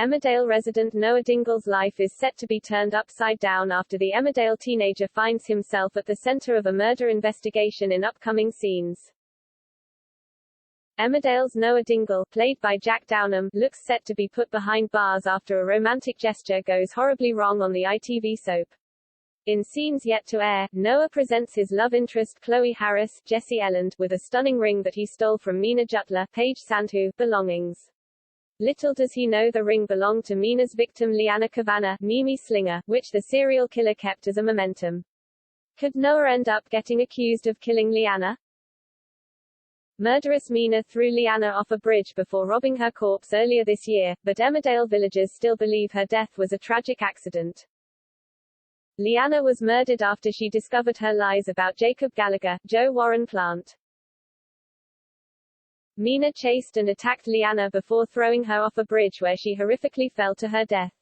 Emmerdale resident Noah Dingle's life is set to be turned upside down after the Emmerdale teenager finds himself at the center of a murder investigation in upcoming scenes. Emmerdale's Noah Dingle, played by Jack Downham, looks set to be put behind bars after a romantic gesture goes horribly wrong on the ITV soap. In scenes yet to air, Noah presents his love interest Chloe Harris, Jesse Elland, with a stunning ring that he stole from Meena Jutla, Paige Sandhu, belongings. Little does he know the ring belonged to Meena's victim Leanna Kavanagh, Mimi Slinger, which the serial killer kept as a momentum. Could Noah end up getting accused of killing Leanna? Murderous Meena threw Leanna off a bridge before robbing her corpse earlier this year, but Emmerdale villagers still believe her death was a tragic accident. Leanna was murdered after she discovered her lies about Jacob Gallagher, Joe Warren plant. Meena chased and attacked Leanna before throwing her off a bridge where she horrifically fell to her death.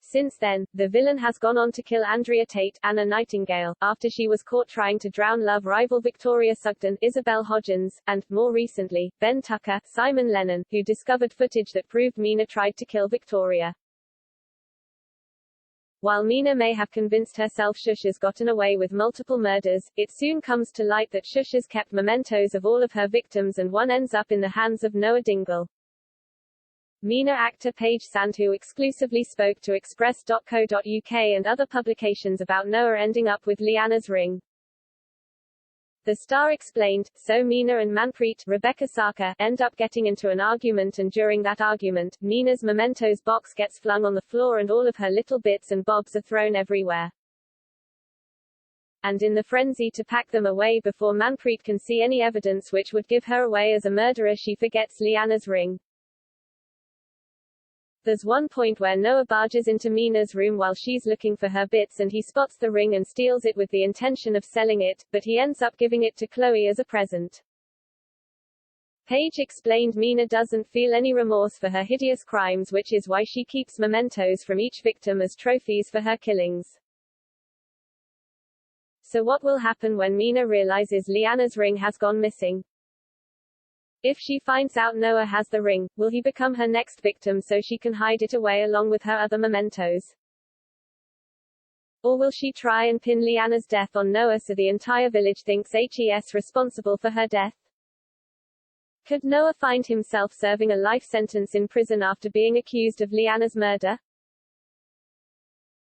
Since then, the villain has gone on to kill Andrea Tate, Anna Nightingale, after she was caught trying to drown love rival Victoria Sugden, Isabel Hodgins, and, more recently, Ben Tucker, Simon Lennon, who discovered footage that proved Meena tried to kill Victoria. While Meena may have convinced herself Shush has gotten away with multiple murders, it soon comes to light that Shush has kept mementos of all of her victims and one ends up in the hands of Noah Dingle. Meena actor Paige Sandhu exclusively spoke to Express.co.uk and other publications about Noah ending up with Leanna's ring. The star explained, so Meena and Manpreet, Rebecca Sarkar, end up getting into an argument and during that argument, Meena's mementos box gets flung on the floor and all of her little bits and bobs are thrown everywhere. And in the frenzy to pack them away before Manpreet can see any evidence which would give her away as a murderer, she forgets Leanna's ring. There's one point where Noah barges into Meena's room while she's looking for her bits and he spots the ring and steals it with the intention of selling it, but he ends up giving it to Chloe as a present. Paige explained Meena doesn't feel any remorse for her hideous crimes, which is why she keeps mementos from each victim as trophies for her killings. So what will happen when Meena realizes Leanna's ring has gone missing? If she finds out Noah has the ring, will he become her next victim so she can hide it away along with her other mementos? Or will she try and pin Leanna's death on Noah so the entire village thinks he's responsible for her death? Could Noah find himself serving a life sentence in prison after being accused of Leanna's murder?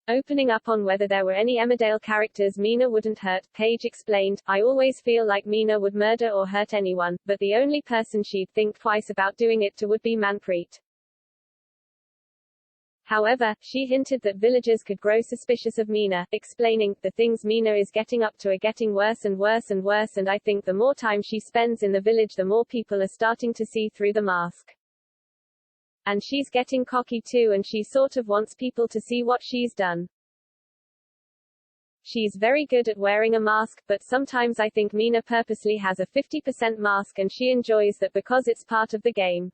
Opening up on whether there were any Emmerdale characters Meena wouldn't hurt, Paige explained, I always feel like Meena would murder or hurt anyone, but the only person she'd think twice about doing it to would be Manpreet. However, she hinted that villagers could grow suspicious of Meena, explaining, the things Meena is getting up to are getting worse and worse and worse and I think the more time she spends in the village the more people are starting to see through the mask. And she's getting cocky too and she sort of wants people to see what she's done. She's very good at wearing a mask, but sometimes I think Meena purposely has a 50% mask and she enjoys that because it's part of the game.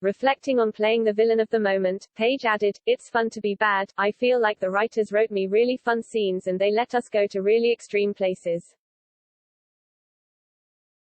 Reflecting on playing the villain of the moment, Paige added, it's fun to be bad, I feel like the writers wrote me really fun scenes and they let us go to really extreme places.